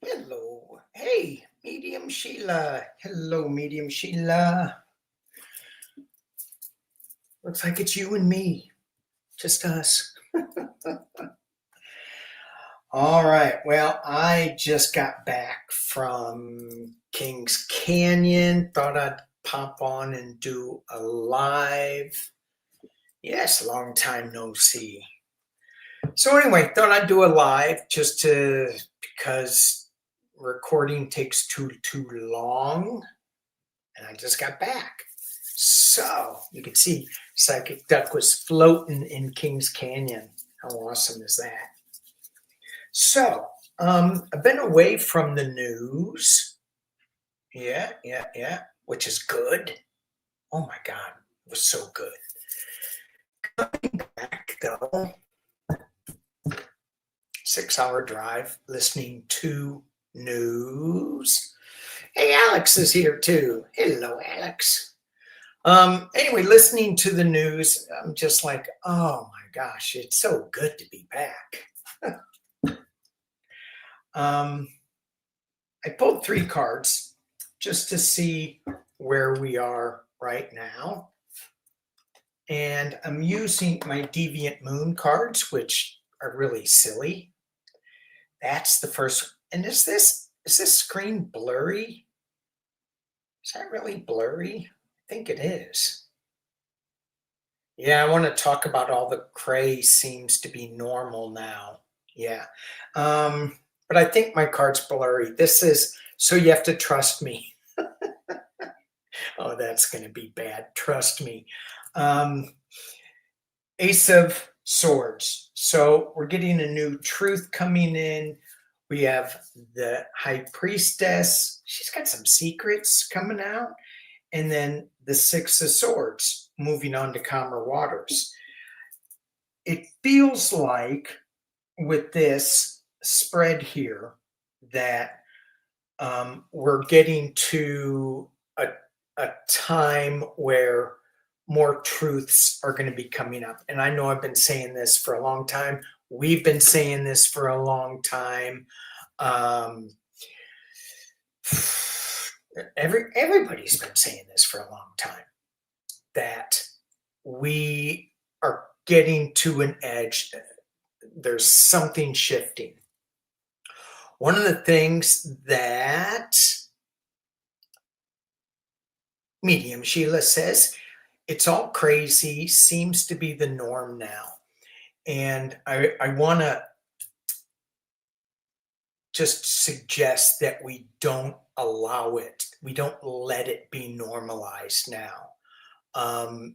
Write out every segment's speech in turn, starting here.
Hello. Hey, Medium Sheila. Hello, Medium Sheila. Looks like it's you and me. Just us. All right. Well, I just got back from Kings Canyon. Thought I'd pop on and do a live. Yes, long time no see. So anyway, thought I'd do a live because recording takes too long, and I just got back. So you can see Psychic Duck was floating in Kings Canyon. How awesome is that? So I've been away from the news. Yeah, which is good. Oh my God, it was so good. Coming back though, 6-hour drive listening to news. Hey, Alex is here too. Hello, Alex. Anyway, listening to the news, I'm just like, oh my gosh, it's so good to be back. I pulled 3 cards just to see where we are right now. And I'm using my Deviant Moon cards, which are really silly. That's the first. And is this screen blurry? Is that really blurry? I think it is. Yeah, I want to talk about all the cray seems to be normal now. Yeah. But I think my card's blurry. This is, so you have to trust me. Oh, that's going to be bad. Trust me. Ace of Swords. So we're getting a new truth coming in. We have the High Priestess. She's got some secrets coming out. And then the Six of Swords, moving on to calmer waters. It feels like with this spread here that we're getting to a time where more truths are going to be coming up. And I know I've been saying this for a long time. We've been saying this for a long time. Everybody's been saying this for a long time, that we are getting to an edge. There's something shifting. One of the things that Medium Sheila says, it's all crazy, seems to be the norm now. And I want to just suggest that we don't allow it. We don't let it be normalized now. I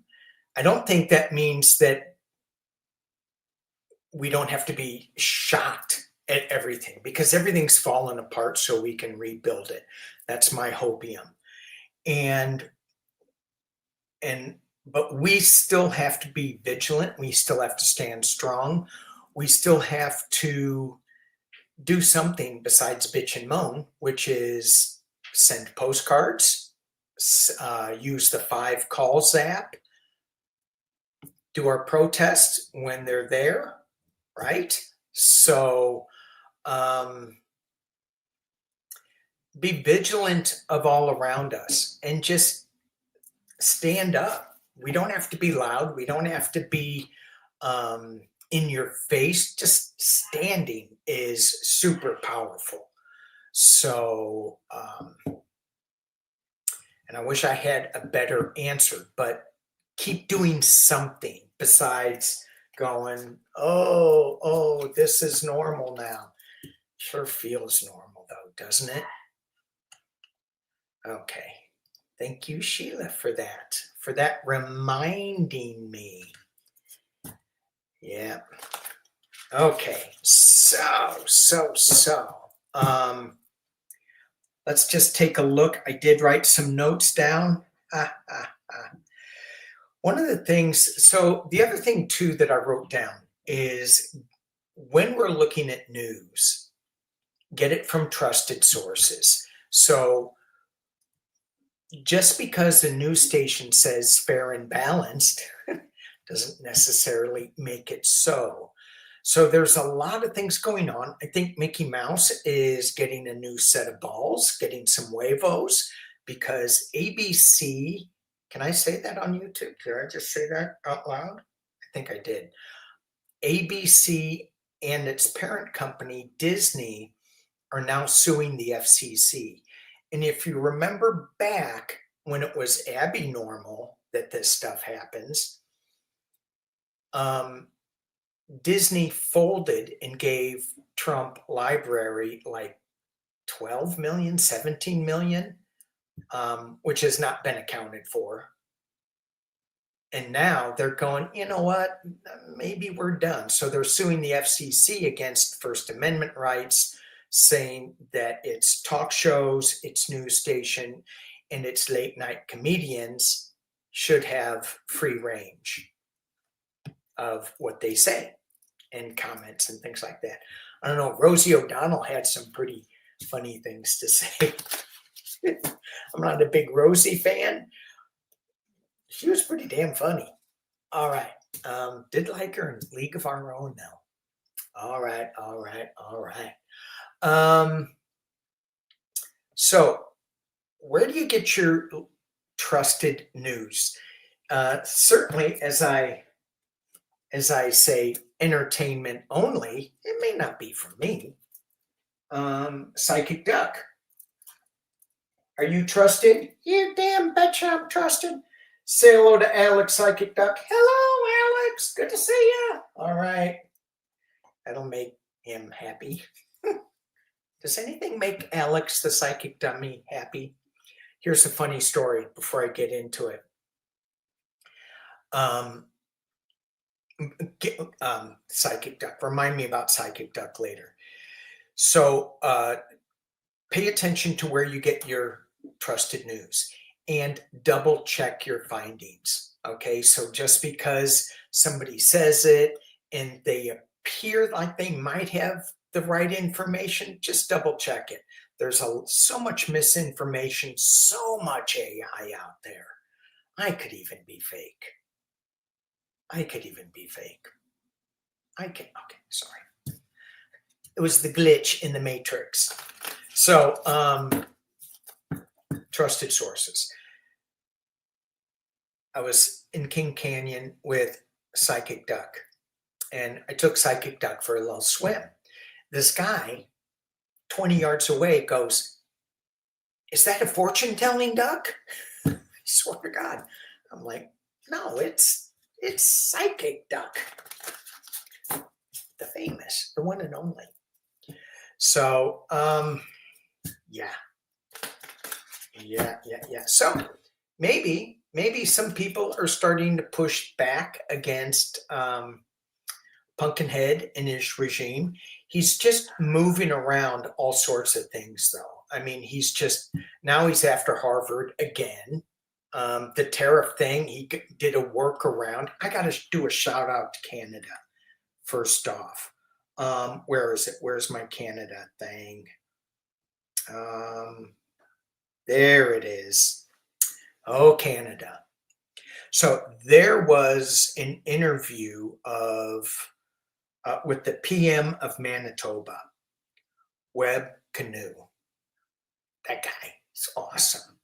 don't think that means that we don't have to be shocked at everything, because everything's fallen apart so we can rebuild it. That's my hopium. But we still have to be vigilant. We still have to stand strong. We still have to do something besides bitch and moan, which is send postcards, use the 5 calls app, do our protests when they're there, right? So be vigilant of all around us and just stand up. We don't have to be loud. We don't have to be in your face. Just standing is super powerful. So, and I wish I had a better answer, but keep doing something besides going, oh, this is normal now. Sure feels normal though, doesn't it? Okay. Thank you, Sheila, for that reminding me. Yeah. Okay. So. Let's just take a look. I did write some notes down. One of the things, so the other thing too that I wrote down is when we're looking at news, get it from trusted sources. So just because the news station says fair and balanced doesn't necessarily make it so. So there's a lot of things going on. I think Mickey Mouse is getting a new set of balls, getting some huevos, because ABC, can I say that on YouTube? Did I just say that out loud? I think I did. ABC and its parent company, Disney, are now suing the FCC. And if you remember back when it was Abby normal that this stuff happens, Disney folded and gave Trump Library like 12 million, 17 million, which has not been accounted for. And now they're going, you know what, maybe we're done. So they're suing the FCC against First Amendment rights, saying that its talk shows, its news station, and its late night comedians should have free range of what they say and comments and things like that. I don't know, Rosie O'Donnell had some pretty funny things to say. I'm not a big Rosie fan. She was pretty damn funny. All right. Did like her in League of Our Own though. All right. So where do you get your trusted news? Certainly, as I say, entertainment only, it may not be for me. Psychic Duck. Are you trusted? You damn betcha I'm trusted. Say hello to Alex, Psychic Duck. Hello, Alex. Good to see you. All right. That'll make him happy. Does anything make Alex, the Psychic Dummy, happy? Here's a funny story before I get into it. Psychic Duck. Remind me about Psychic Duck later. So pay attention to where you get your trusted news and double check your findings. Okay, so just because somebody says it and they appear like they might have the right information, just double check it. There's so much misinformation, so much AI out there. I could even be fake. Okay, sorry. It was the glitch in the matrix. So, trusted sources. I was in King Canyon with Psychic Duck, and I took Psychic Duck for a little swim. This guy, 20 yards away, goes, "Is that a fortune-telling duck?" I swear to God. I'm like, no, it's Psychic Duck. The famous, the one and only. So, yeah. So maybe some people are starting to push back against Pumpkinhead and his regime. He's just moving around all sorts of things, though. I mean, he's after Harvard again. The tariff thing, he did a workaround. I got to do a shout out to Canada first off. Where is it? Where's my Canada thing? There it is. Oh, Canada. So there was an interview with the PM of Manitoba, Webb Canoe. That guy is awesome.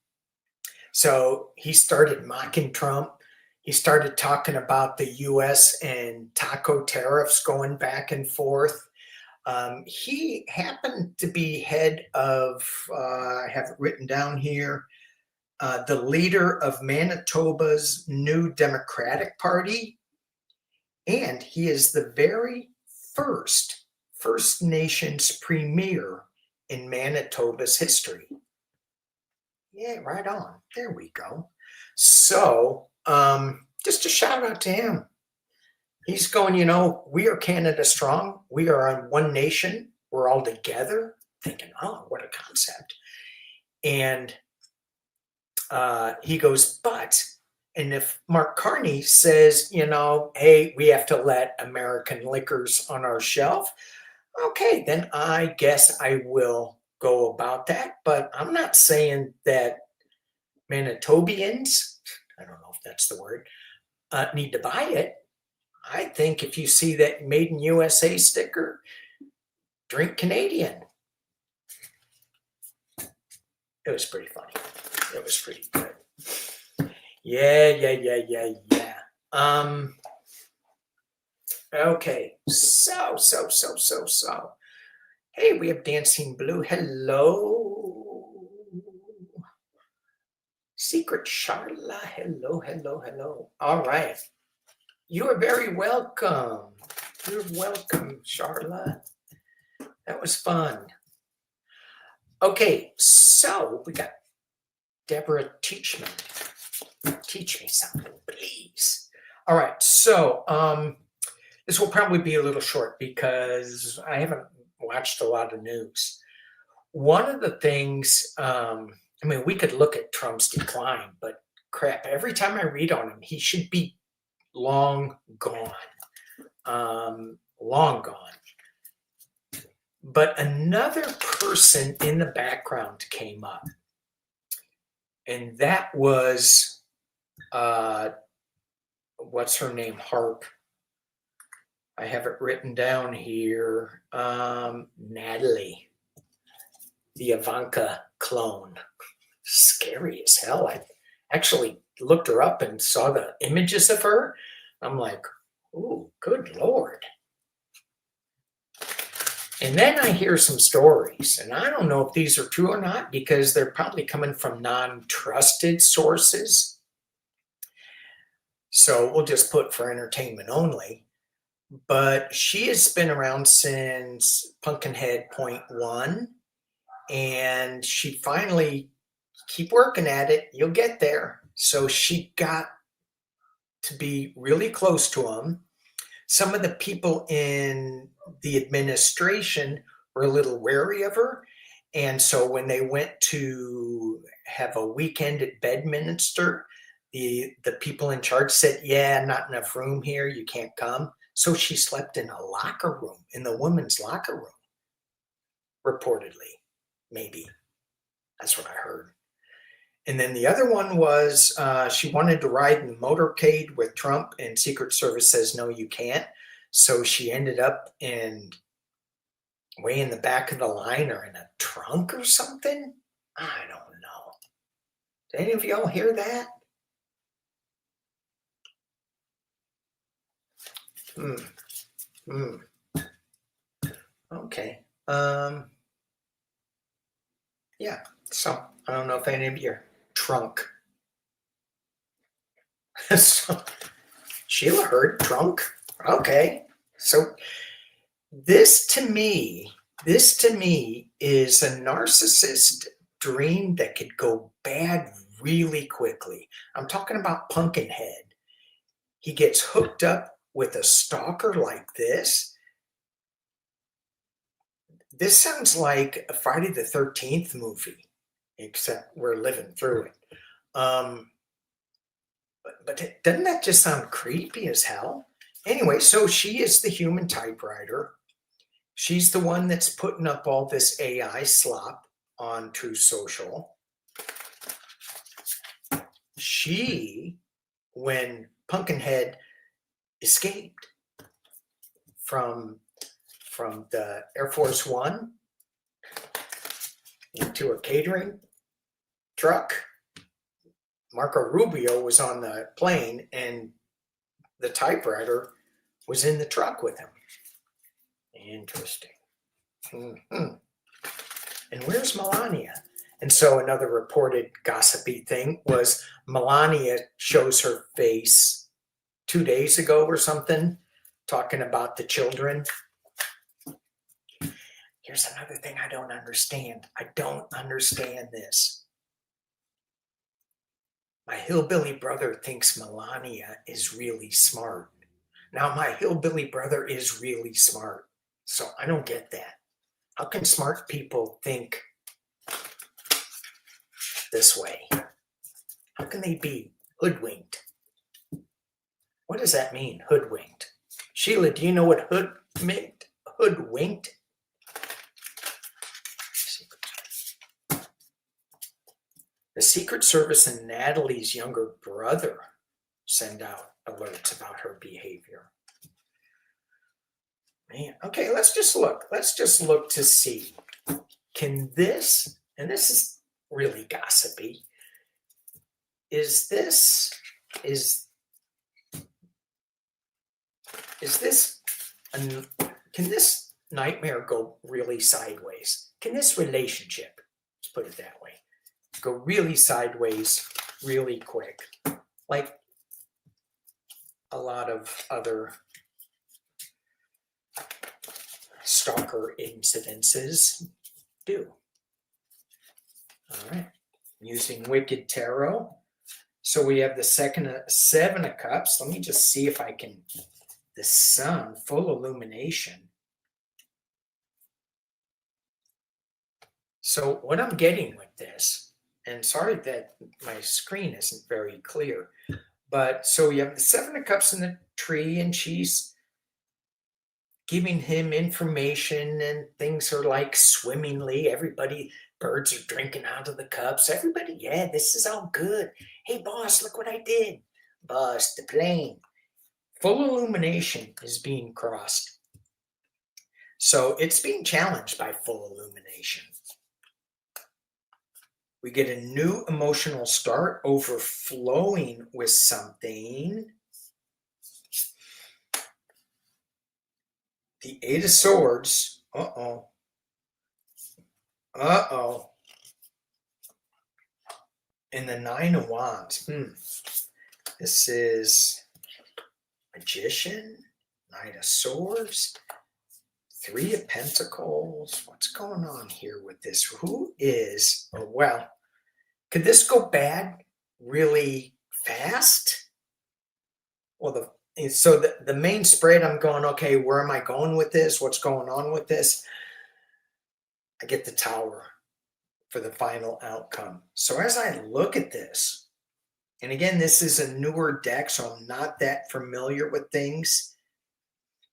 So he started mocking Trump. He started talking about the U.S. and taco tariffs going back and forth. He happened to be head of, I have it written down here, the leader of Manitoba's new Democratic Party. And he is the very first First Nations premier in Manitoba's history. Yeah, right on. There we go. So, just a shout out to him. He's going, we are Canada strong. We are on one nation. We're all together. Thinking, oh, what a concept. And he goes, and if Mark Carney says, hey, we have to let American liquors on our shelf, okay, then I guess I will go about that. But I'm not saying that Manitobians, I don't know if that's the word, need to buy it. I think if you see that Made in USA sticker, drink Canadian. It was pretty funny. It was pretty good. Yeah. Okay. So. Hey, we have Dancing Blue. Hello. Secret Charla. Hello. All right. You are very welcome. You're welcome, Charla. That was fun. Okay, so we got Deborah Teachman. Teach me something, please. All right, so this will probably be a little short because I haven't watched a lot of news. One of the things, we could look at Trump's decline, but crap, every time I read on him, he should be long gone. Long gone. But another person in the background came up, and that was, what's her name? Harp. I have it written down here. Natalie, the Ivanka clone. Scary as hell. I actually looked her up and saw the images of her. I'm like, ooh, good Lord. And then I hear some stories, and I don't know if these are true or not because they're probably coming from non-trusted sources. So we'll just put for entertainment only. But she has been around since Pumpkinhead .1, and she finally, keep working at it, you'll get there. So she got to be really close to him. Some of the people in the administration were a little wary of her. And so when they went to have a weekend at Bedminster, the people in charge said, yeah, not enough room here. You can't come. So she slept in a locker room, in the women's locker room, reportedly, maybe. That's what I heard. And then the other one was she wanted to ride in the motorcade with Trump, and Secret Service says, no, you can't. So she ended up way in the back of the line or in a trunk or something. I don't know. Did any of y'all hear that? Okay. Yeah. So I don't know if any of you are trunk. So, Sheila heard trunk. Okay. So this to me is a narcissist dream that could go bad really quickly. I'm talking about Pumpkinhead. He gets hooked up with a stalker like this. This sounds like a Friday the 13th movie, except we're living through it. But doesn't that just sound creepy as hell? Anyway, so she is the human typewriter. She's the one that's putting up all this AI slop on True Social. She, when Pumpkinhead escaped from the Air Force One into a catering truck, Marco Rubio was on the plane and the typewriter was in the truck with him. Interesting. And where's Melania? And so another reported gossipy thing was Melania shows her face 2 days ago or something, talking about the children. Here's another thing I don't understand. I don't understand this. My hillbilly brother thinks Melania is really smart. Now, my hillbilly brother is really smart, so I don't get that. How can smart people think this way? How can they be hoodwinked? What does that mean, hoodwinked? Sheila, do you know what hoodwinked? The Secret Service and Natalie's younger brother send out alerts about her behavior. Man, okay, let's just look. Let's just look to see. Can this, and this is really gossipy, is this, is this, can this nightmare go really sideways? Can this relationship, let's put it that way, go really sideways really quick? Like a lot of other stalker incidences do. All right, using Wicked Tarot. So we have the second Seven of Cups. Let me just see if I can, the sun, full illumination. So what I'm getting with this, and sorry that my screen isn't very clear, but so we have the Seven of Cups in the tree, and she's giving him information, and things are like swimmingly. Everybody, birds are drinking out of the cups. Everybody, yeah, this is all good. Hey, boss, look what I did. Boss, the plane. Full illumination is being crossed. So it's being challenged by full illumination. We get a new emotional start, overflowing with something. The Eight of Swords. Uh-oh. Uh-oh. And the Nine of Wands. This is Magician, Knight of Swords, Three of Pentacles. What's going on here with this? Who is, oh, well, could this go bad really fast? Well, so the main spread, I'm going, okay, where am I going with this? What's going on with this? I get the Tower for the final outcome. So as I look at this, and again, this is a newer deck, so I'm not that familiar with things.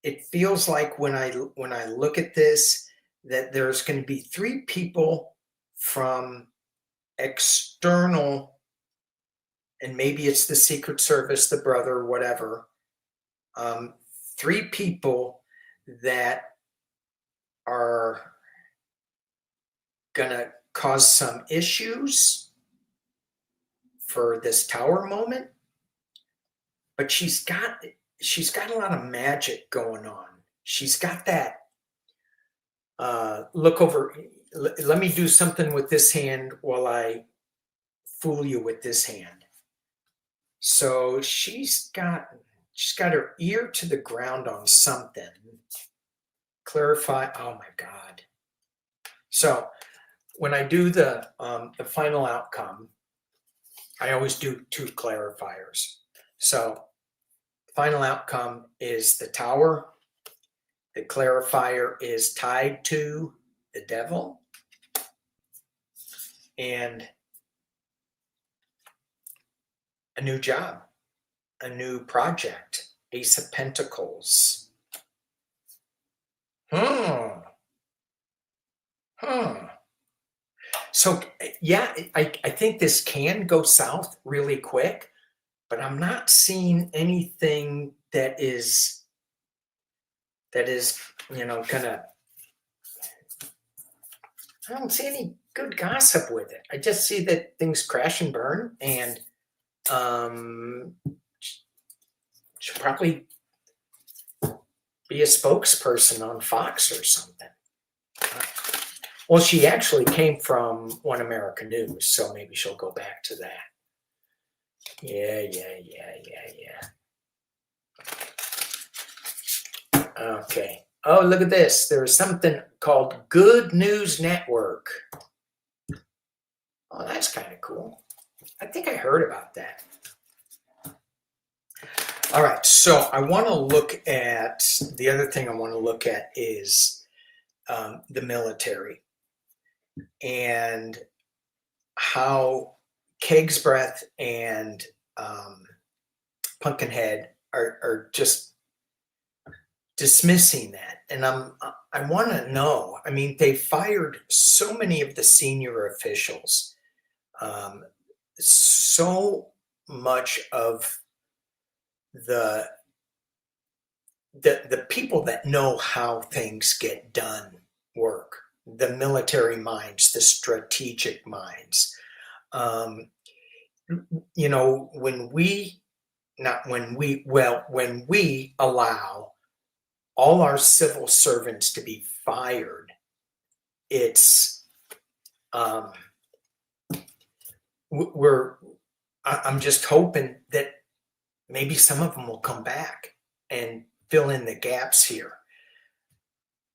It feels like when I look at this, that there's going to be three people from external, and maybe it's the Secret Service, the brother, whatever. Three people that are going to cause some issues for this Tower moment. But she's got a lot of magic going on. She's got that look over. Let me do something with this hand while I fool you with this hand. So she's got her ear to the ground on something. Clarify. Oh my God. So when I do the final outcome, I always do two clarifiers. So final outcome is the Tower. The clarifier is tied to the Devil. And a new job, a new project, Ace of Pentacles. So yeah, I think this can go south really quick, but I'm not seeing anything that is gonna, I don't see any good gossip with it. I just see that things crash and burn, and should probably be a spokesperson on Fox or something. Well, she actually came from One American News, so maybe she'll go back to that. Yeah. Okay. Oh, look at this. There's something called Good News Network. Oh, that's kind of cool. I think I heard about that. All right. So I want to look at, the other thing I want to look at is the military and how Keg's Breath and Pumpkinhead are just dismissing that. And I want to know, I mean, they fired so many of the senior officials. So much of the the people that know how things get done work, the military minds, the strategic minds. Um, when we when we allow all our civil servants to be fired, it's um, we're I'm just hoping that maybe some of them will come back and fill in the gaps here.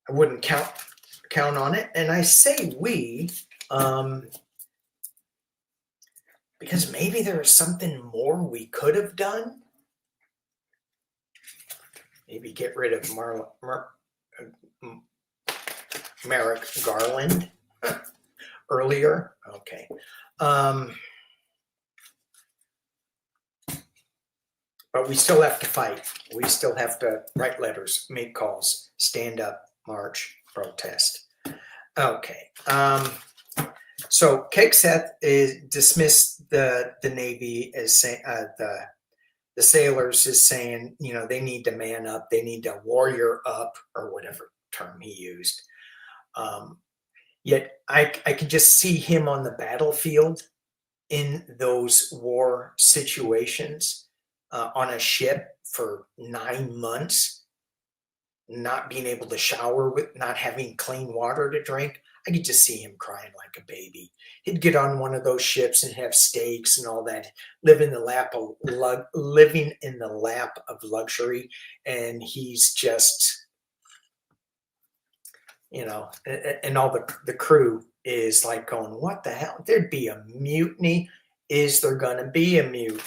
I wouldn't count on it, and I say we because maybe there is something more we could have done. Maybe get rid of Merrick Garland earlier. Okay. But we still have to fight. We still have to write letters, make calls, stand up, march, protest. Okay. So Kegseth is dismissed the Navy as saying the sailors is saying, they need to man up, they need to warrior up, or whatever term he used. Yet I can just see him on the battlefield in those war situations on a ship for 9 months, not being able to shower, with not having clean water to drink. I could just see him crying like a baby. He'd get on one of those ships and have steaks and all that, living in the lap of luxury, and he's just, and all the crew is like going, "What the hell? There'd be a mutiny. Is there going to be a mutiny?"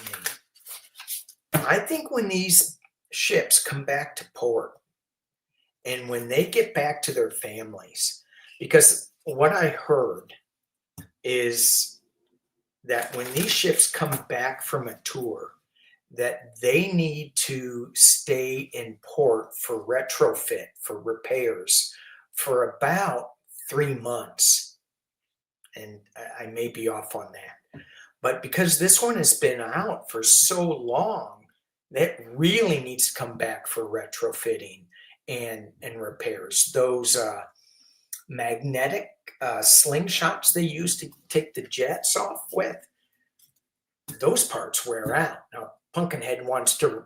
I think when these ships come back to port and when they get back to their families, because what I heard is that when these ships come back from a tour, that they need to stay in port for retrofit, for repairs, for about 3 months. And I may be off on that. But because this one has been out for so long, that really needs to come back for retrofitting and repairs. Those magnetic slingshots they use to take the jets off with, those parts wear out. Now, Pumpkinhead wants to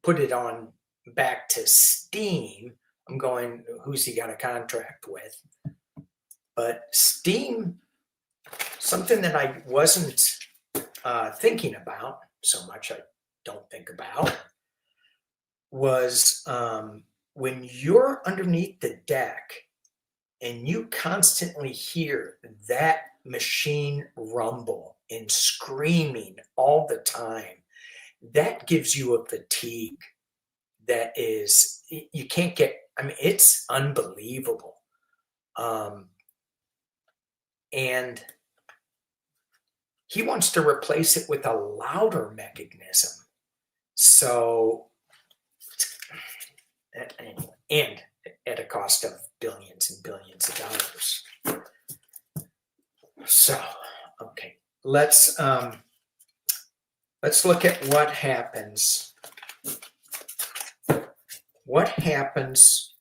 put it on back to steam. I'm going, who's he got a contract with? But steam, something that I wasn't thinking about so much, I don't think about, was when you're underneath the deck and you constantly hear that machine rumble and screaming all the time, that gives you a fatigue that is, you can't get, it's unbelievable. And he wants to replace it with a louder mechanism. So, anyway, and at a cost of billions and billions of dollars. So, okay, let's look at what happens. What happens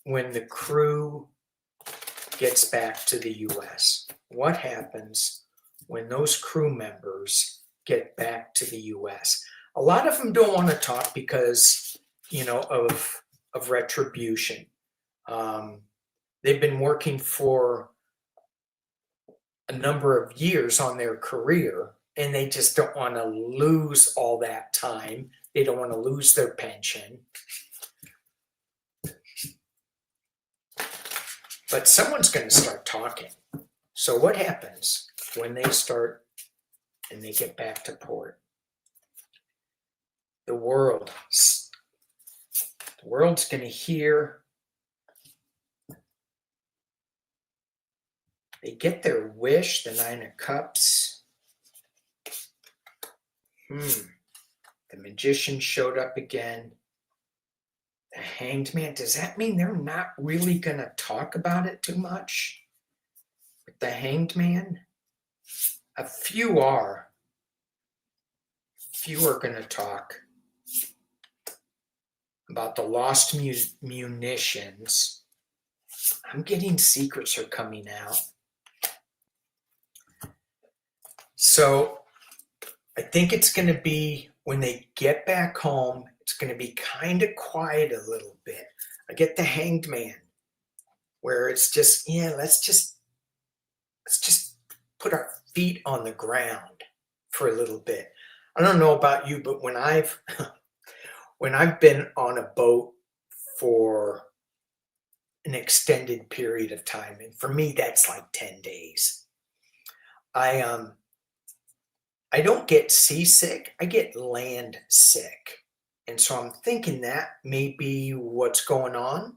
when the crew gets back to the U.S.? What happens when those crew members get back to the U.S.? A lot of them don't want to talk because, of retribution. They've been working for a number of years on their career, and they just don't want to lose all that time. They don't want to lose their pension. But someone's going to start talking. So what happens when they start and they get back to port? The world's going to hear. They get their wish, the 9 of Cups. The Magician showed up again. The Hanged Man. Does that mean they're not really going to talk about it too much? With the Hanged Man? A few are. Few are going to talk. about the lost munitions. I'm getting secrets are coming out. So I think it's going to be when they get back home, it's going to be kind of quiet a little bit. I get the Hanged Man, where it's just, yeah, let's just put our feet on the ground for a little bit. I don't know about you, but when I've been on a boat for an extended period of time, and for me that's like 10 days, I don't get seasick, I get land sick. And so I'm thinking that may be what's going on.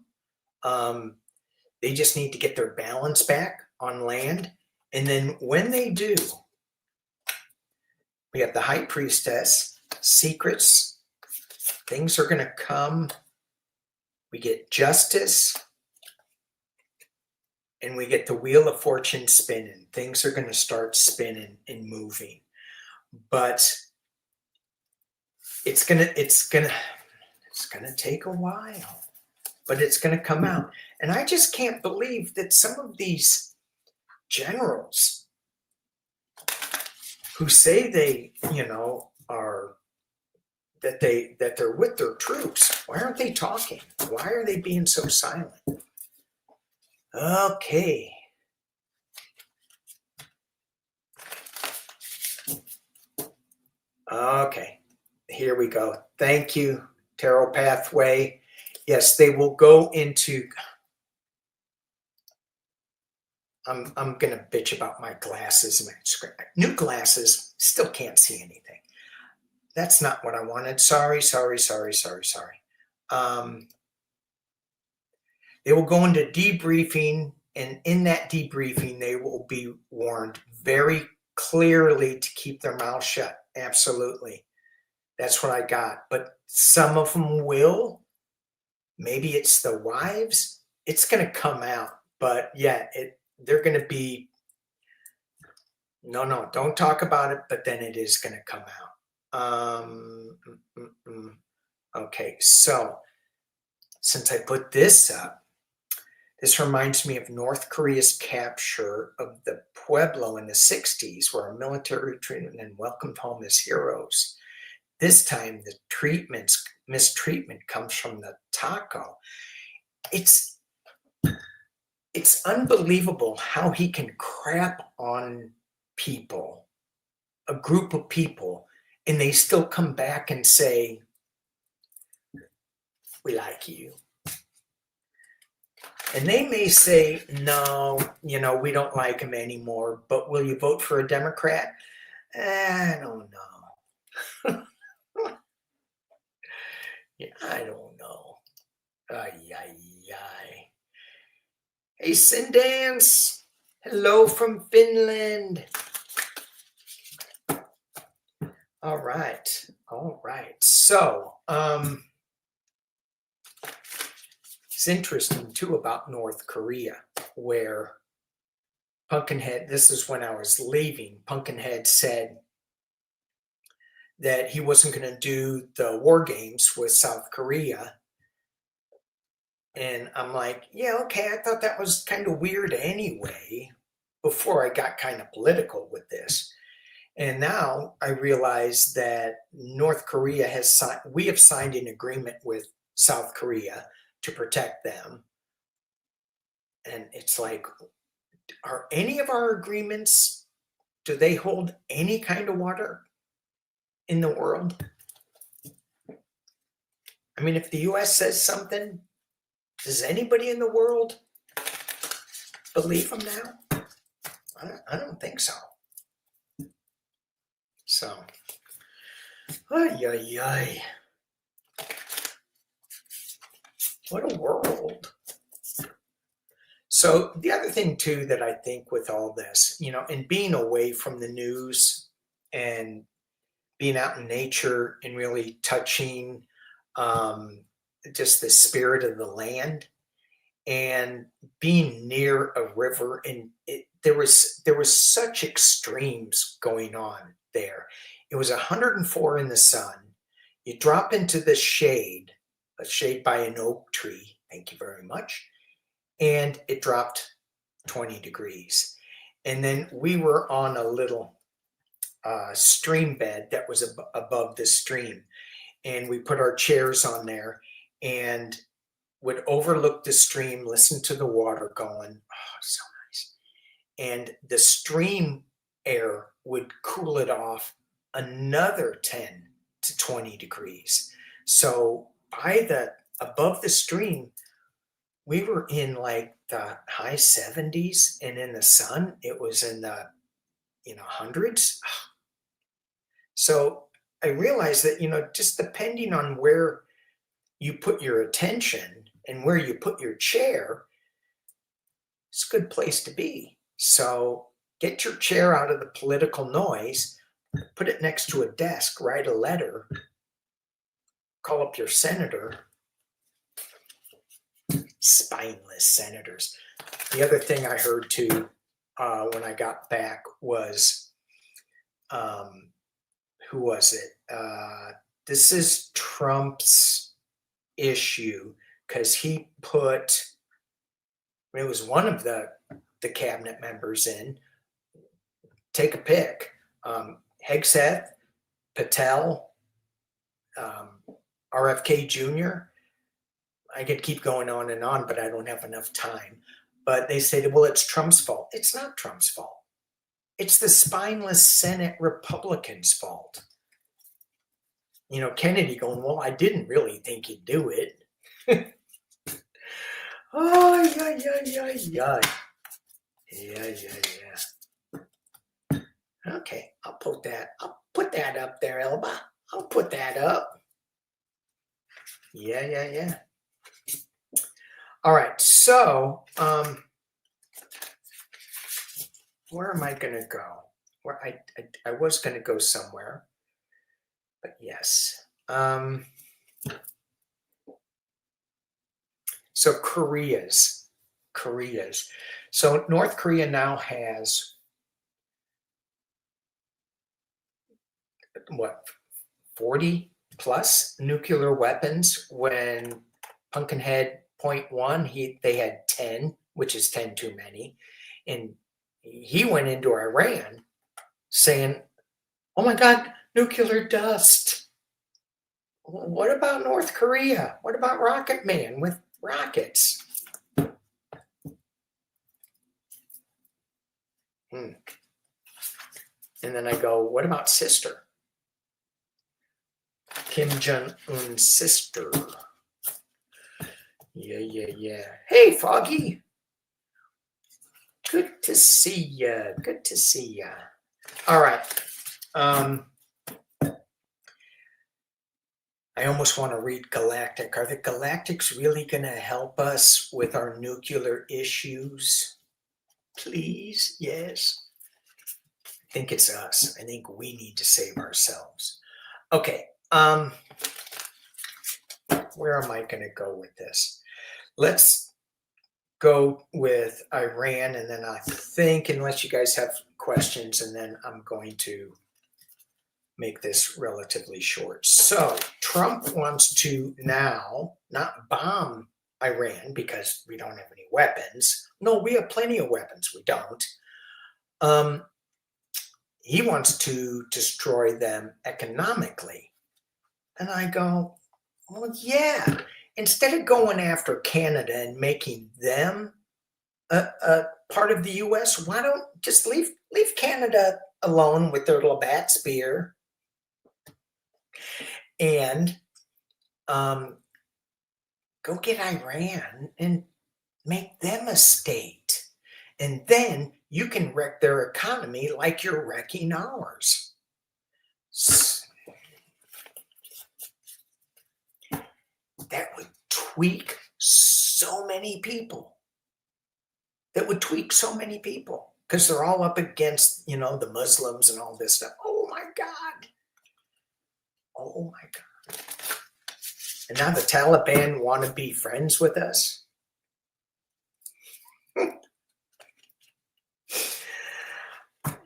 They just need to get their balance back on land. And then when they do, we have the High Priestess, secrets, things are going to come. We get justice, and we get the Wheel of Fortune spinning. Things are going to start spinning and moving. But it's gonna take a while, but it's gonna come out. And I just can't believe that some of these generals who say they, are that they're with their troops, why aren't they talking? Why are they being so silent? Okay. Okay, here we go. Thank you, Tarot Pathway. Yes, they will go into. I'm gonna bitch about my glasses. New glasses, still can't see anything. That's not what I wanted. Sorry. They will go into debriefing, and in that debriefing, they will be warned very clearly to keep their mouth shut. Absolutely. That's what I got. But some of them will. Maybe it's the wives. It's going to come out. But yeah, they're going to be, no, don't talk about it. But then it is going to come out. Okay, so since I put this up, this reminds me of North Korea's capture of the Pueblo in the 60s, where our military treated and welcomed home as heroes. This time, the mistreatment comes from the taco. It's unbelievable how he can crap on people, a group of people, and they still come back and say, we like you. And they may say, no, we don't like him anymore, but will you vote for a Democrat? I don't know. Yeah, I don't know. Ay. Hey, Sindance. Hello from Finland. All right. So, it's interesting too about North Korea, where Pumpkinhead, this is when I was leaving, Pumpkinhead said that he wasn't going to do the war games with South Korea. And I'm like, yeah, okay, I thought that was kind of weird anyway, before I got kind of political with this. And now I realize that North Korea we have signed an agreement with South Korea to protect them. And it's like, are any of our agreements, do they hold any kind of water in the world? I mean, if the US says something, does anybody in the world believe them now? I don't think so. So, ay. What a world. So the other thing too that I think with all this, and being away from the news and being out in nature and really touching just the spirit of the land, and being near a river, and there was such extremes going on there. It was 104 in the sun. You drop into the shade, shade by an oak tree. Thank you very much. And it dropped 20 degrees. And then we were on a little stream bed that was above the stream. And we put our chairs on there and would overlook the stream, listen to the water going. Oh, so nice. And the stream air would cool it off another 10 to 20 degrees. So above the stream, we were in like the high 70s, and in the sun, it was in the hundreds. So I realized that, just depending on where you put your attention and where you put your chair, it's a good place to be. So get your chair out of the political noise, put it next to a desk, write a letter, call up your senator. Spineless senators. The other thing I heard too when I got back was, who was it? This is Trump's issue because he put, it was one of the cabinet members in, take a pick, Hegseth, Patel, RFK Jr., I could keep going on and on, but I don't have enough time. But they say, well, it's Trump's fault. It's not Trump's fault. It's the spineless Senate Republicans' fault. Kennedy going, well, I didn't really think you'd do it. Oh, yeah. Yeah. Okay, I'll put that up there, Elba. I'll put that up. Yeah. All right, so where am I going to go? Where I was going to go somewhere, but yes. So Korea's. So North Korea now has, 40 plus nuclear weapons. When Pumpkinhead .1, they had 10, which is 10 too many. And he went into Iran saying, oh my God, nuclear dust. What about North Korea? What about Rocket Man with rockets? And then I go, what about sister? Kim Jong-un's sister. Yeah. Hey, Foggy. Good to see ya. All right. I almost want to read Galactic. Are the Galactics really going to help us with our nuclear issues? Please, yes. I think it's us. I think we need to save ourselves. Okay. Where am I going to go with this? Let's go with Iran, and then I think, unless you guys have questions, and then I'm going to make this relatively short. So Trump wants to now not bomb Iran because we don't have any weapons. No, we have plenty of weapons. We don't. He wants to destroy them economically. And I go, well, yeah. Instead of going after Canada and making them a part of the U.S., why don't just leave Canada alone with their Labatt spear and go get Iran and make them a state. And then you can wreck their economy like you're wrecking ours. That would tweak so many people. Because they're all up against, the Muslims and all this stuff. Oh my God. And now the Taliban want to be friends with us.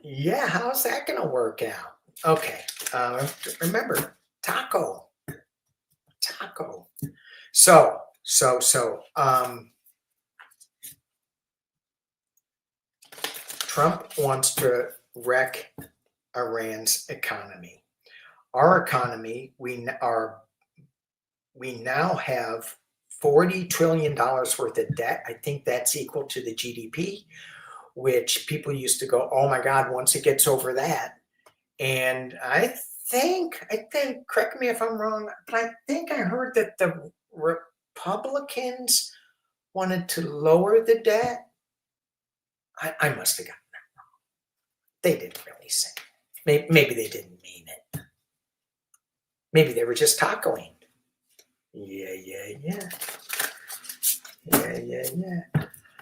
Yeah, how's that going to work out? Okay, remember, taco. Trump wants to wreck Iran's economy. Our economy, we now have $40 trillion worth of debt. I think that's equal to the GDP, which people used to go, oh my God, once it gets over that. And I think, correct me if I'm wrong, but I think I heard that the Republicans wanted to lower the debt. I must have gotten that wrong. They didn't really say it. Maybe they didn't mean it. Maybe they were just tacoing. Yeah.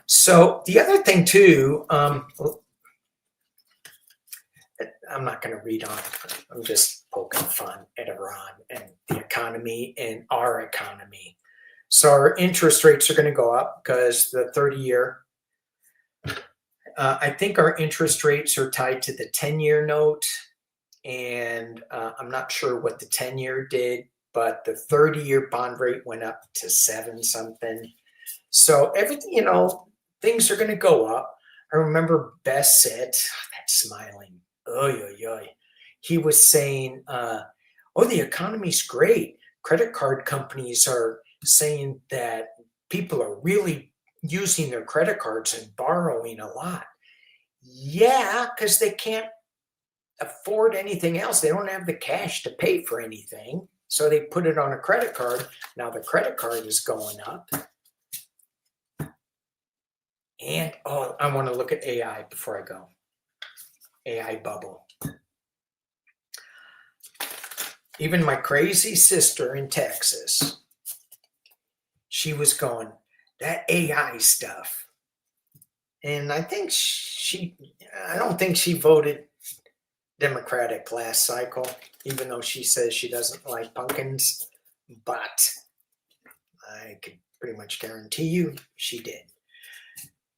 So the other thing too, I'm not going to read on. I'm just poking fun at Iran and the economy and our economy. So our interest rates are going to go up because the 30-year, I think our interest rates are tied to the 10-year note. And I'm not sure what the 10-year did, but the 30-year bond rate went up to 7 something. So everything, things are going to go up. I remember Bess said, that smiling, he was saying, the economy's great. Credit card companies are saying that people are really using their credit cards and borrowing a lot. Yeah, because they can't afford anything else. They don't have the cash to pay for anything. So they put it on a credit card. Now the credit card is going up. And I want to look at AI before I go. AI bubble. Even my crazy sister in Texas, she was going, that AI stuff. And I don't think she voted Democratic last cycle, even though she says she doesn't like pumpkins, but I could pretty much guarantee you she did.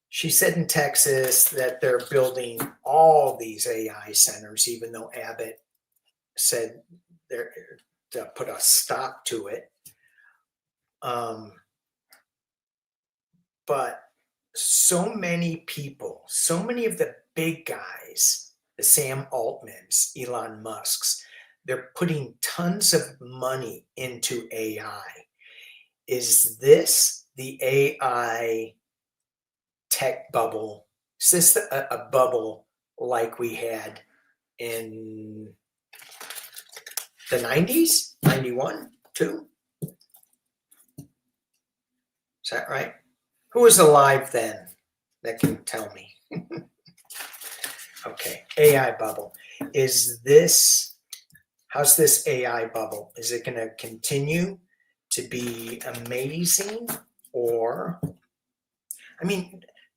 She said in Texas that they're building all these AI centers, even though Abbott said they're to put a stop to it. But so many people, so many of the big guys, the Sam Altmans, Elon Musks, they're putting tons of money into AI. Is this the AI tech bubble? Is this a bubble like we had in the 90s, 91, 2? Is that right? Who was alive then that can tell me? Okay, AI bubble. How's this AI bubble? Is it going to continue to be amazing? Or,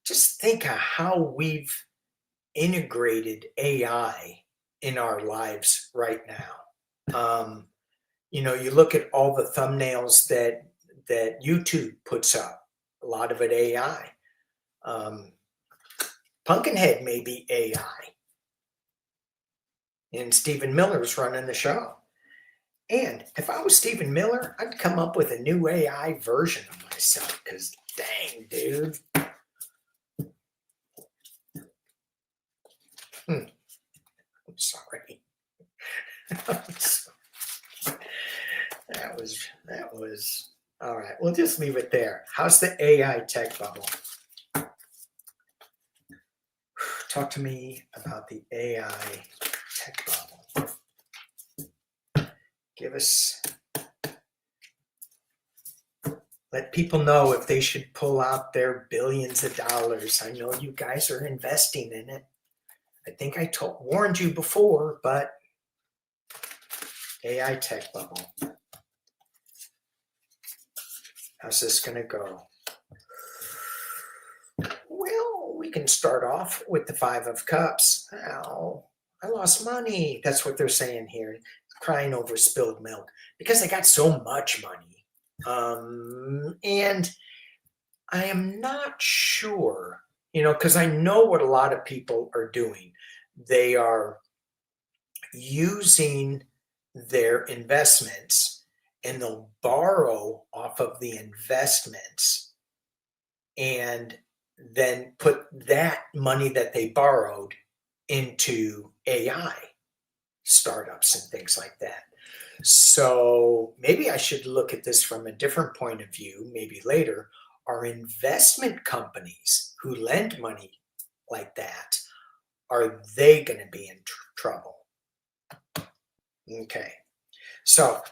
just think of how we've integrated AI in our lives right now. You look at all the thumbnails that YouTube puts up, a lot of it AI. Pumpkinhead may be AI. And Stephen Miller's running the show. And if I was Stephen Miller, I'd come up with a new AI version of myself, because dang, dude. I'm sorry. That was all right. We'll just leave it there. How's the AI tech bubble? Talk to me about the AI tech bubble. Let people know if they should pull out their billions of dollars. I know you guys are investing in it. I think I warned you before, but AI tech bubble. How's this going to go? Well, we can start off with the 5 of Cups. Oh, I lost money. That's what they're saying here. Crying over spilled milk because they got so much money. And I am not sure, because I know what a lot of people are doing. They are using their investments and they'll borrow off of the investments and then put that money that they borrowed into AI startups and things like that. So maybe I should look at this from a different point of view, maybe later. Are investment companies who lend money like that, are they going to be in trouble? Okay. So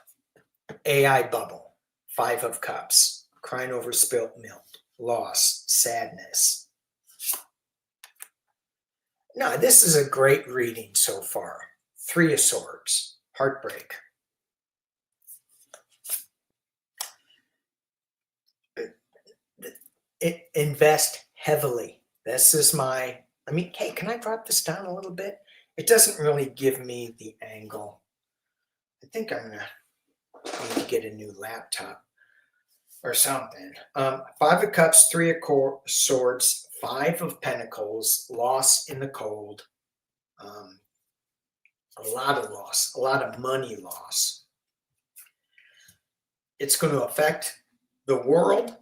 AI bubble, 5 of Cups, crying over spilt milk, loss, sadness. No, this is a great reading so far. 3 of Swords, heartbreak. Invest heavily. This is my, hey, can I drop this down a little bit? It doesn't really give me the angle. I think I'm going to need to get a new laptop or something. 5 of Cups, 3 of Swords, 5 of Pentacles, loss in the cold. A lot of loss, a lot of money loss. It's going to affect the world.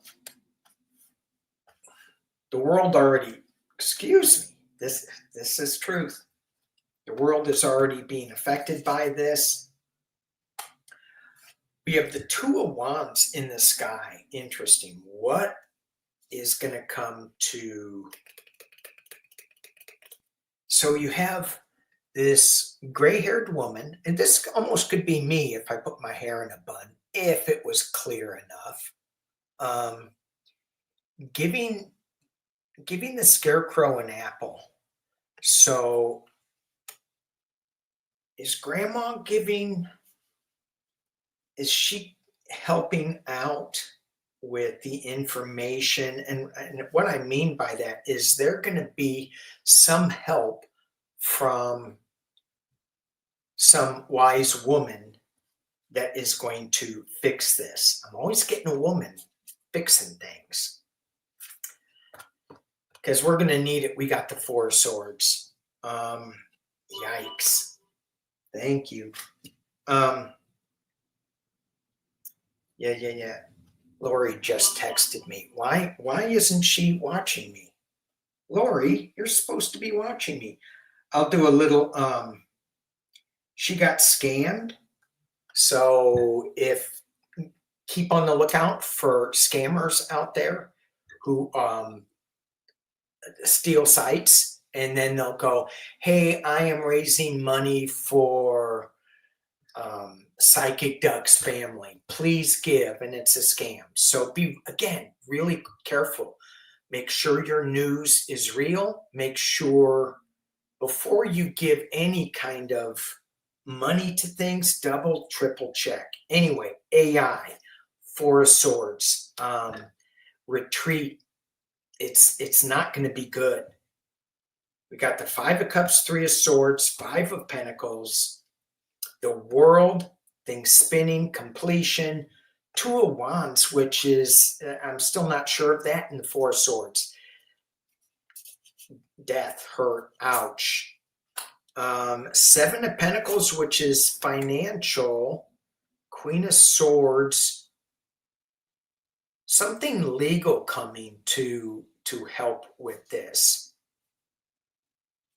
The world already, excuse me, this is truth. The world is already being affected by this. We have the 2 of Wands in the sky. Interesting. What is going to come to? So you have this gray-haired woman, and this almost could be me if I put my hair in a bun, if it was clear enough. Giving the scarecrow an apple. So is grandma is she helping out with the information? And what I mean by that is there going to be some help from some wise woman that is going to fix this. I'm always getting a woman fixing things, because we're going to need it. We got the 4 of Swords. Yikes. Thank you. Yeah. Lori just texted me. Why isn't she watching me? Lori, you're supposed to be watching me. I'll do a little, she got scammed. So keep on the lookout for scammers out there who steal sites, and then they'll go, hey, I am raising money for Psychic Doug's family. Please give. And it's a scam. So be, again, really careful. Make sure your news is real. Make sure before you give any kind of money to things, double, triple check. Anyway, AI, 4 of Swords, retreat. It's not going to be good. We got the 5 of Cups, 3 of Swords, 5 of Pentacles, the world, things spinning, completion, 2 of Wands, which is, I'm still not sure of that, and the 4 of Swords. Death, hurt, ouch. 7 of Pentacles, which is financial, Queen of Swords, something legal coming to help with this.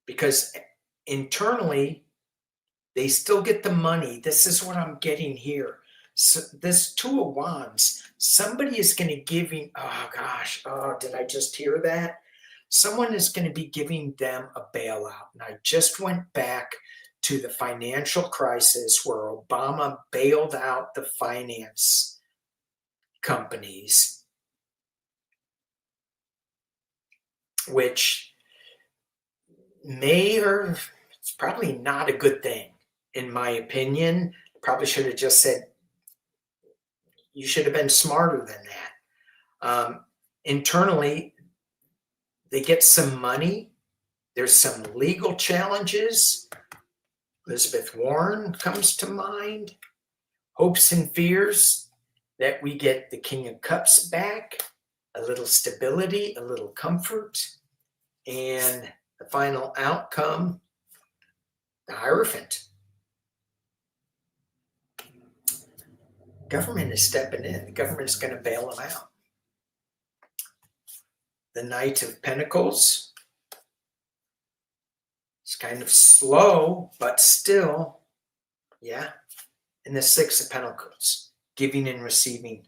Because internally, they still get the money. This is what I'm getting here. So this 2 of Wands, somebody is going to give you, oh gosh, did I just hear that? Someone is going to be giving them a bailout. And I just went back to the financial crisis where Obama bailed out the finance companies, which it's probably not a good thing, in my opinion. Probably should have just said, you should have been smarter than that. Internally, they get some money. There's some legal challenges. Elizabeth Warren comes to mind. Hopes and fears that we get the King of Cups back, a little stability, a little comfort, and the final outcome, the Hierophant. government is stepping in. The government is going to bail them out. The Knight of Pentacles. It's kind of slow, but still, yeah. And the Six of Pentacles, giving and receiving.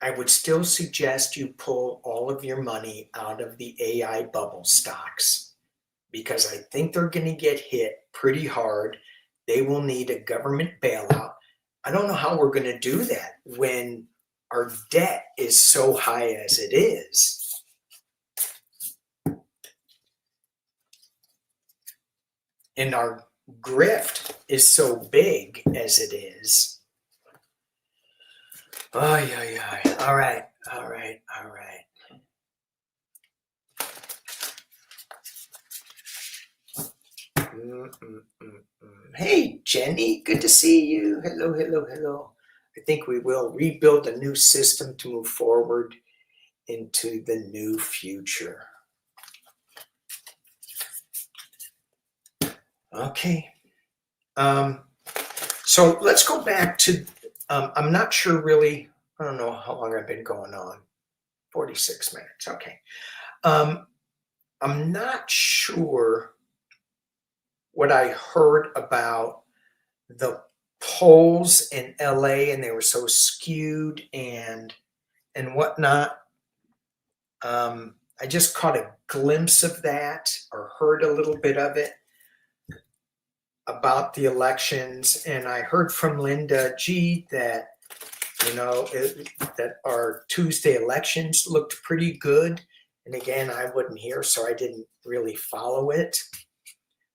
I would still suggest you pull all of your money out of the AI bubble stocks, because I think they're going to get hit pretty hard. They will need a government bailout. I don't know how we're going to do that when our debt is so high as it is. And our grift is so big as it is. Ay, ay, ay. All right. Hey, Jenny, good to see you. Hello. I think we will rebuild a new system to move forward into the new future. Okay. So let's go back to, I'm not sure really, I don't know how long I've been going on. 46 minutes. Okay. I'm not sure what I heard about the polls in LA, and they were so skewed and whatnot. I just caught a glimpse of that, or heard a little bit of it about the elections, and I heard from Linda G that that our Tuesday elections looked pretty good. And again, I wasn't here, so I didn't really follow it.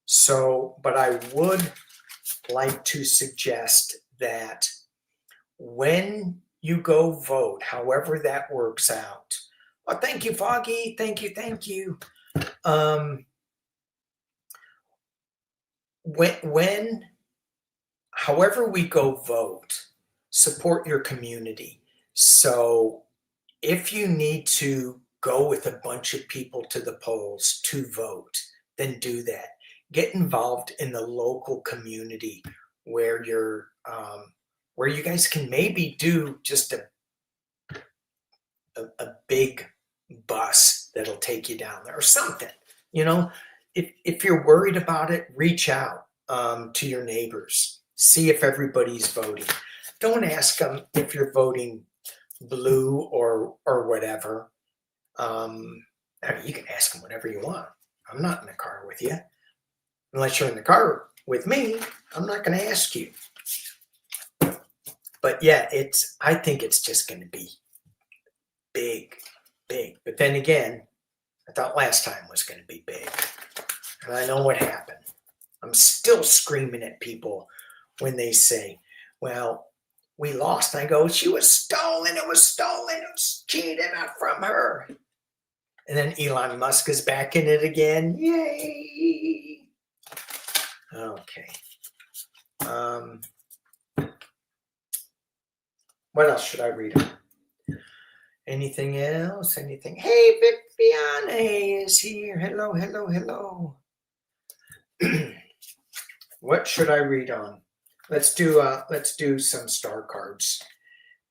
So, but I would like to suggest that when you go vote, however that works out. Oh, thank you, Foggy. Thank you. However we go vote, support your community. So if you need to go with a bunch of people to the polls to vote, then do that. Get involved in the local community where you're, where you guys can maybe do just a big bus that'll take you down there or something. If you're worried about it, reach out to your neighbors. See if everybody's voting. Don't ask them if you're voting blue or whatever. You can ask them whatever you want. I'm not in the car with you. Unless you're in the car with me, I'm not going to ask you. But yeah, I think it's just going to be big. But then again, I thought last time was going to be big. And I know what happened. I'm still screaming at people when they say, well, we lost. And I go, she was stolen. It was cheated from her. And then Elon Musk is back in it again. Yay. Okay. What else should I read on? Anything else? Anything? Hey, Viviane is here. Hello. What should I read on? Let's do some star cards,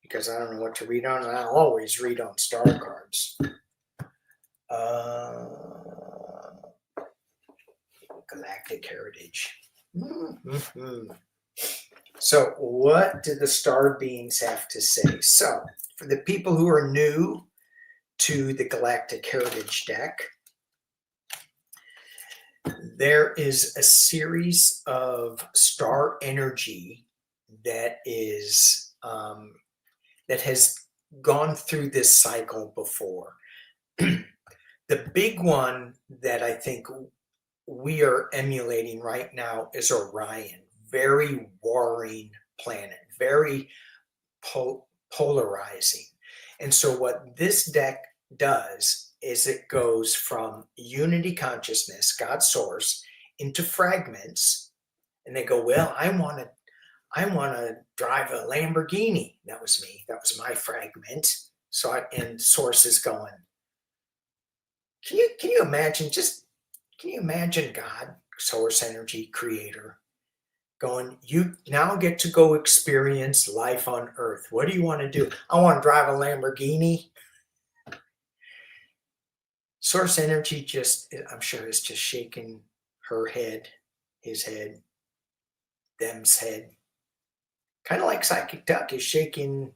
because I don't know what to read on, and I'll always read on star cards. Galactic Heritage. So what do the star beings have to say? So for the people who are new to the Galactic Heritage deck, there is a series of star energy that is that has gone through this cycle before. The big one that I think we are emulating right now is Orion. Very warring planet, very polarizing. And so what this deck does is it goes from unity consciousness, God's source, into fragments. And they go, well, I want to drive a Lamborghini. That was me. That was my fragment. And source is going, can you imagine God source energy creator, going, you now get to go experience life on Earth. What do you want to do? I want to drive a Lamborghini. Source energy just, I'm sure, is just shaking her head, his head, them's head. Kind of like Psychic Duck is shaking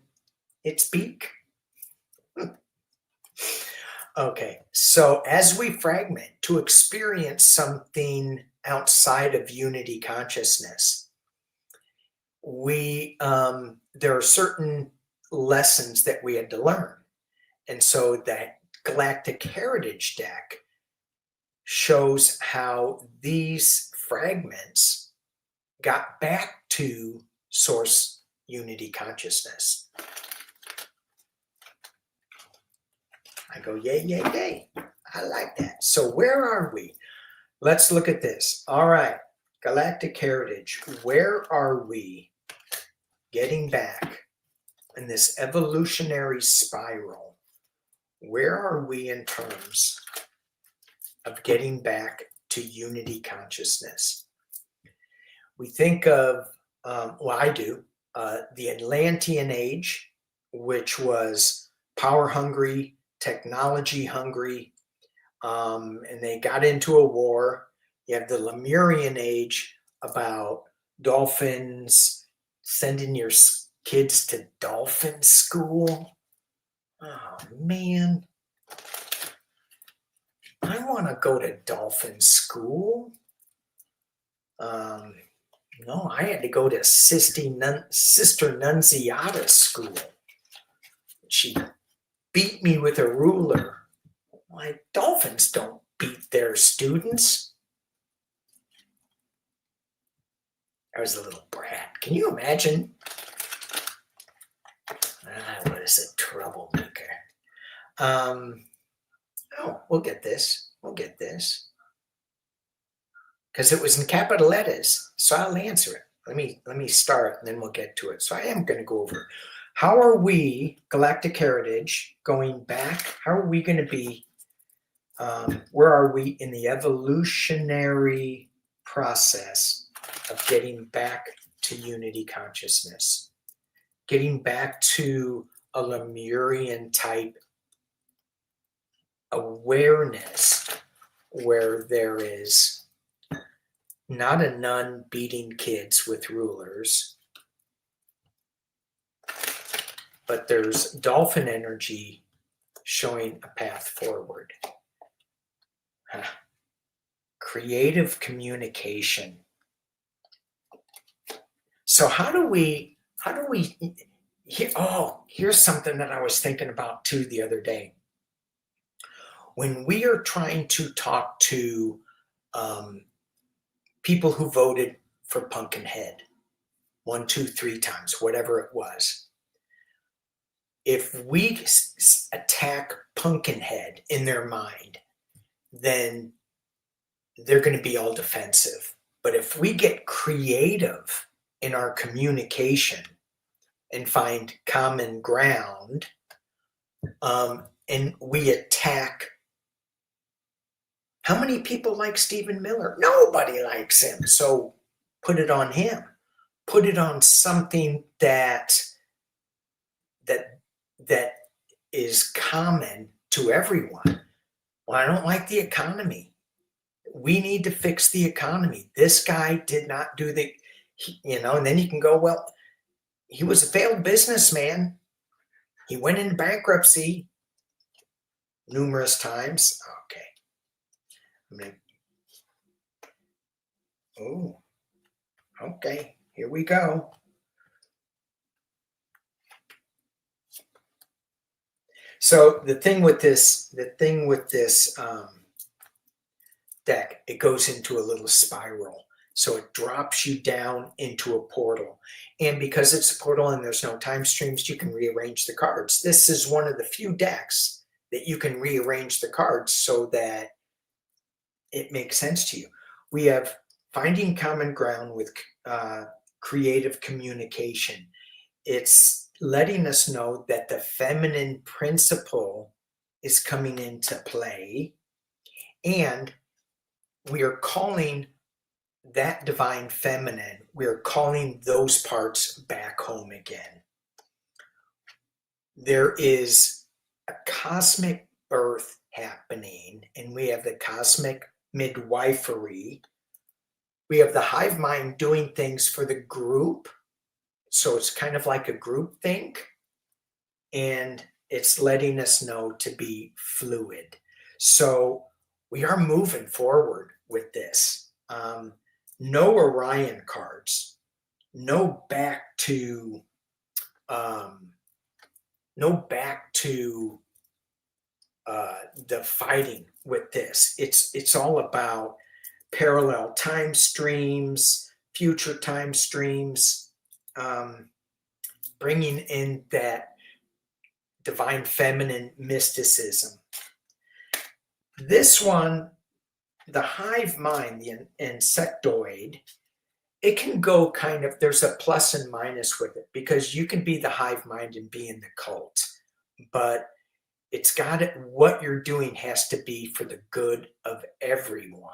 its beak. Okay, so as we fragment to experience something outside of unity consciousness, there are certain lessons that we had to learn. And so that Galactic Heritage deck shows how these fragments got back to source unity consciousness. I go, yay, yay, yay. I like that. So where are we? Let's look at this. All right, Galactic Heritage, where are we getting back in this evolutionary spiral? Where are we in terms of getting back to unity consciousness? We think of, well, I do, the Atlantean Age, which was power hungry, technology hungry, and they got into a war. You have the Lemurian Age about dolphins, sending your kids to dolphin school. Oh man, I want to go to dolphin school. No, I had to go to Sister Nunziata's school. She beat me with a ruler. Like, dolphins don't beat their students. I was a little brat. Can you imagine? I was a troublemaker. Oh, we'll get this. We'll get this. Because it was in capital letters, so I'll answer it. Let me start, and then we'll get to it. So I am going to go over how are we, Galactic Heritage, going back? How are we going to be? Where are we in the evolutionary process of getting back to unity consciousness, getting back to a Lemurian type awareness where there is not a nun beating kids with rulers, but there's dolphin energy showing a path forward. Creative communication. So how do we here's something that I was thinking about too the other day. When we are trying to talk to people who voted for Pumpkinhead 1, 2, 3 times, whatever it was, if we attack Pumpkinhead in their mind, then they're going to be all defensive. But if we get creative in our communication and find common ground, and we attack, how many people like Stephen Miller? Nobody likes him. So put it on him. Put it on something that is common to everyone. Well, I don't like the economy. We need to fix the economy. This guy did not do and then you can go, well, he was a failed businessman. He went into bankruptcy numerous times. Okay. Okay, here we go. So the thing with this deck, it goes into a little spiral. So it drops you down into a portal. And because it's a portal and there's no time streams, you can rearrange the cards. This is one of the few decks that you can rearrange the cards so that it makes sense to you. We have finding common ground with creative communication. It's letting us know that the feminine principle is coming into play, and we are calling that divine feminine, we're calling those parts back home again. There is a cosmic birth happening, and we have the cosmic midwifery. We have the hive mind doing things for the group. So it's kind of like a group think, and it's letting us know to be fluid. So we are moving forward with this. No Orion cards, no back to the fighting with this. It's all about parallel time streams, future time streams, bringing in that divine feminine mysticism. This one, the hive mind, the insectoid, it can go kind of, there's a plus and minus with it, because you can be the hive mind and be in the cult, but it's got it, what you're doing has to be for the good of everyone,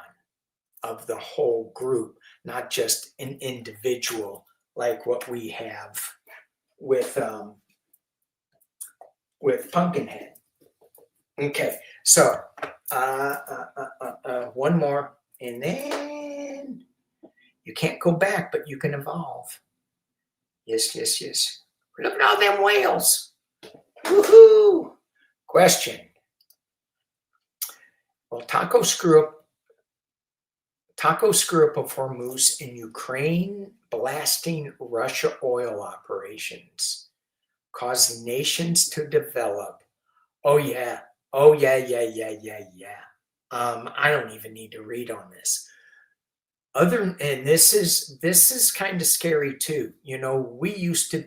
of the whole group, not just an individual like what we have with Pumpkinhead. Okay, so one more, and then you can't go back, but you can evolve. Yes, yes, yes. Look at all them whales. Woohoo! Question. Will Taco screw up a Hormuz in Ukraine blasting Russia oil operations, cause nations to develop? Oh yeah. Oh yeah. I don't even need to read on this. And this is kind of scary too. You know, we used to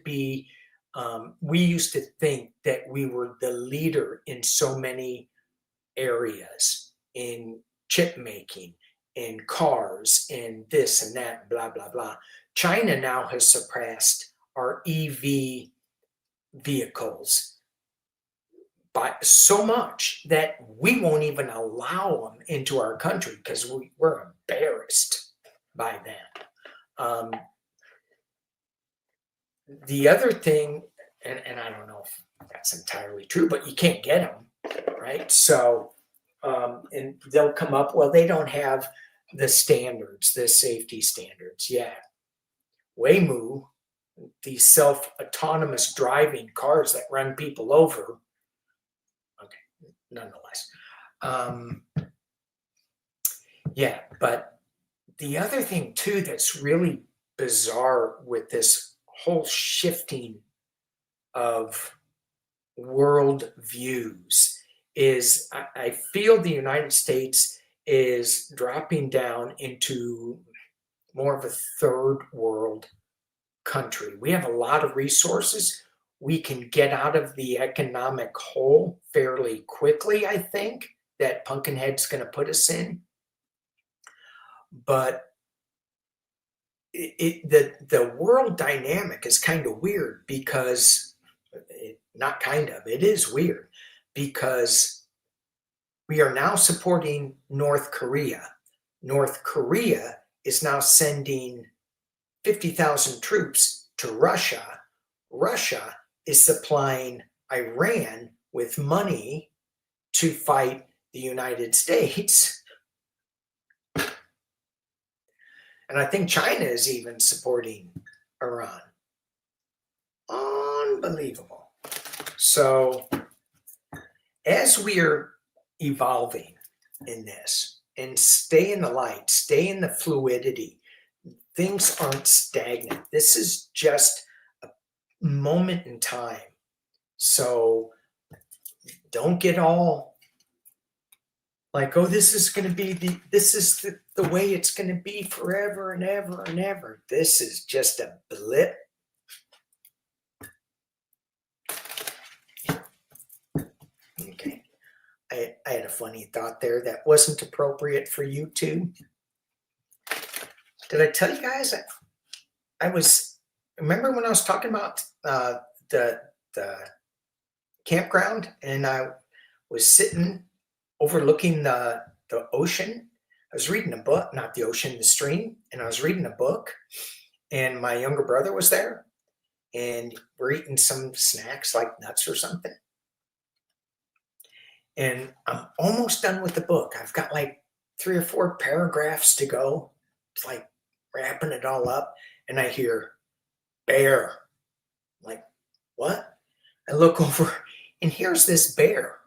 think that we were the leader in so many areas, in chip making, in cars, in this and that, blah, blah, blah. China now has surpassed our EV vehicles by so much that we won't even allow them into our country because we're embarrassed by that. The other thing, and I don't know if that's entirely true, but you can't get them, right? So, and they'll come up, well, they don't have the standards, the safety standards. Yeah. Waymo, these self-autonomous driving cars that run people over. Okay, nonetheless. Yeah, but the other thing too that's really bizarre with this whole shifting of world views is I feel the United States is dropping down into more of a third world country. We have a lot of resources. We can get out of the economic hole fairly quickly, I think, that Pumpkinhead's going to put us in. But the world dynamic is kind of weird because, not kind of, it is weird because we are now supporting North Korea. North Korea is now sending 50,000 troops to Russia. Russia is supplying Iran with money to fight the United States. And I think China is even supporting Iran. Unbelievable. So as we are evolving in this and stay in the light, stay in the fluidity, things aren't stagnant. This is just a moment in time. So don't get all like, oh, this is going to be the way it's going to be forever and ever and ever. This is just a blip. Okay. I had a funny thought there that wasn't appropriate for YouTube. Did I tell you guys? Remember when I was talking about the campground and I was sitting overlooking the ocean? was reading a book, not the ocean, the stream, and I was reading a book, and my younger brother was there, and we're eating some snacks like nuts or something. And I'm almost done with the book. I've got like 3 or 4 paragraphs to go. It's like wrapping it all up, and I hear bear. I'm like, what? I look over, and here's this bear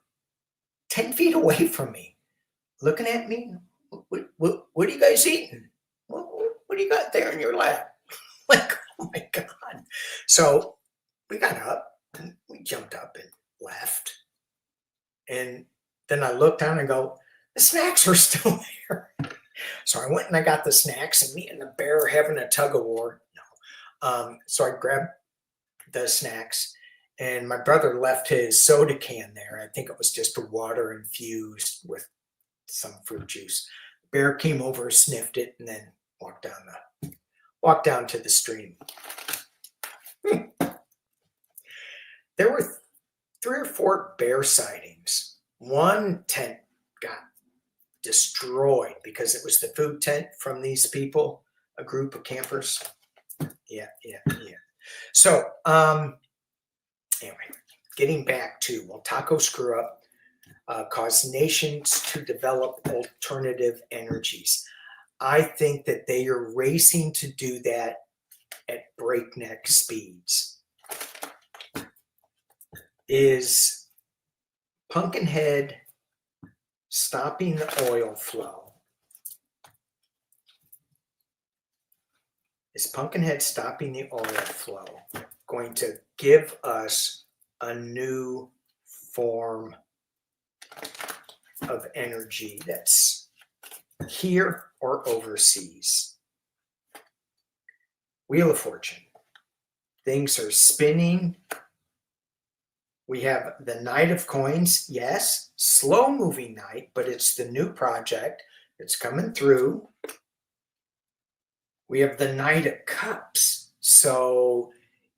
10 feet away from me, looking at me. What are you guys eating? What do you got there in your lap? Like, oh my God. So we got up, and we jumped up and left. And then I looked down and go, the snacks are still there. So I went and I got the snacks, and me and the bear are having a tug of war. No. So I grabbed the snacks, and my brother left his soda can there. I think it was just water infused with some fruit juice. Bear came over, sniffed it, and then walked down to the stream. There were 3 or 4 bear sightings. One tent got destroyed because it was the food tent from these people, a group of campers. Yeah. So, anyway, getting back to, well, taco screw up cause nations to develop alternative energies. I think that they are racing to do that at breakneck speeds. Is Pumpkinhead stopping the oil flow? Is Pumpkinhead stopping the oil flow going to give us a new form of energy that's here or overseas? Wheel of Fortune. Things are spinning. We have the Knight of Coins. Yes, slow moving knight, but it's the new project that's coming through. We have the Knight of Cups. So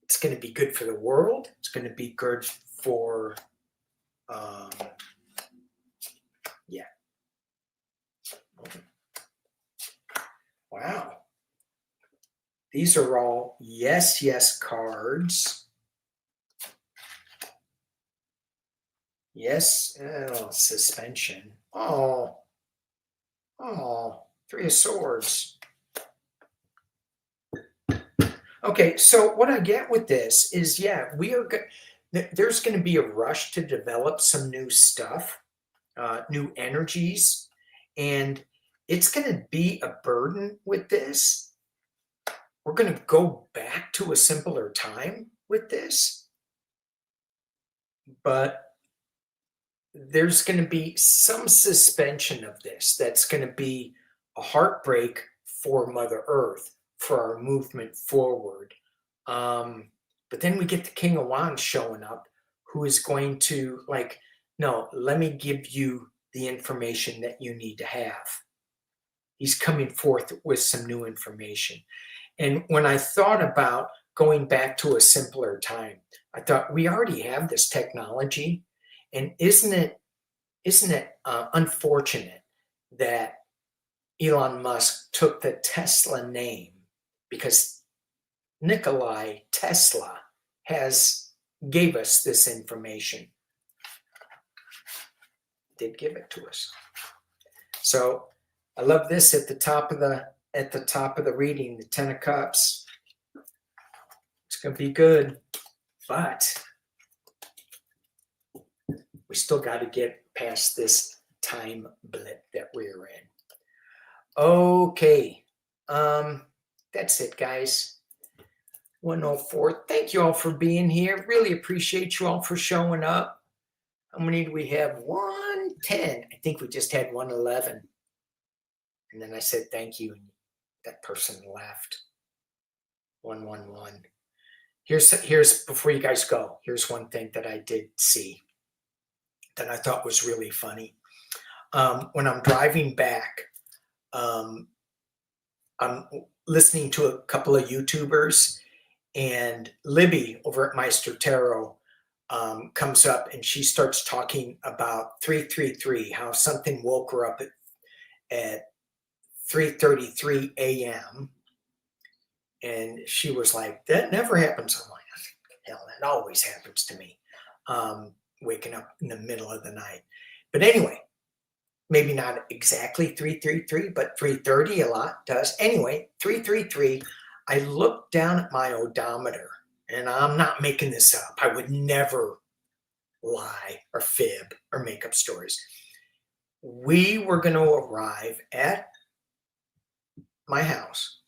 it's going to be good for the world. It's going to be good for, Wow. These are all yes cards. Yes, suspension. Oh, 3 of Swords. Okay, so what I get with this is, there's going to be a rush to develop some new stuff, new energies, and it's going to be a burden with this. We're going to go back to a simpler time with this, but there's going to be some suspension of this that's going to be a heartbreak for Mother Earth, for our movement forward. But then we get the King of Wands showing up, who is going to no, let me give you the information that you need to have. He's coming forth with some new information. And when I thought about going back to a simpler time, I thought we already have this technology. And isn't it unfortunate that Elon Musk took the Tesla name, because Nikolai Tesla gave us this information. Did give it to us. So I love this at the top of the reading, the 10 of Cups. It's going to be good, but we still got to get past this time blip that we're in. Okay. That's it, guys. 104. Thank you all for being here. Really appreciate you all for showing up. How many do we have? 110. I think we just had 111. And then I said thank you, and that person left. 111. Here's before you guys go, here's one thing that I did see that I thought was really funny. When I'm driving back, I'm listening to a couple of YouTubers, and Libby over at Meister Tarot comes up, and she starts talking about 333, how something woke her up at 3:33 a.m. And she was like, that never happens. I'm like, hell, that always happens to me. Waking up in the middle of the night. But anyway, maybe not exactly 3:33, but 3:30 a lot does. Anyway, 3:33, I looked down at my odometer, and I'm not making this up. I would never lie or fib or make up stories. We were going to arrive at my house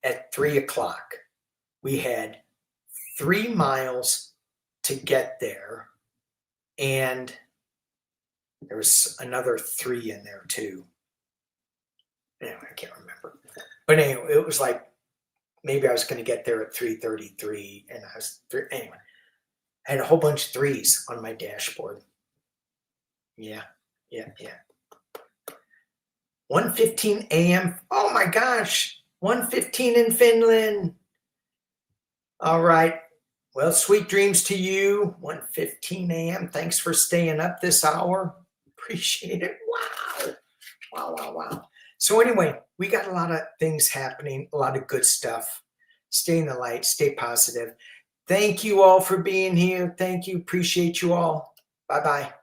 at 3 o'clock. We had 3 miles to get there, and there was another 3 in there too. Anyway, I can't remember. But anyway, it was like maybe I was going to get there at 3:33, and I was anyway. I had a whole bunch of 3s on my dashboard. Yeah. 1:15 a.m. Oh my gosh, 1:15 in Finland. All right. Well, sweet dreams to you. 1:15 a.m. Thanks for staying up this hour. Appreciate it. Wow. So anyway, we got a lot of things happening, a lot of good stuff. Stay in the light, stay positive. Thank you all for being here. Thank you. Appreciate you all. Bye-bye.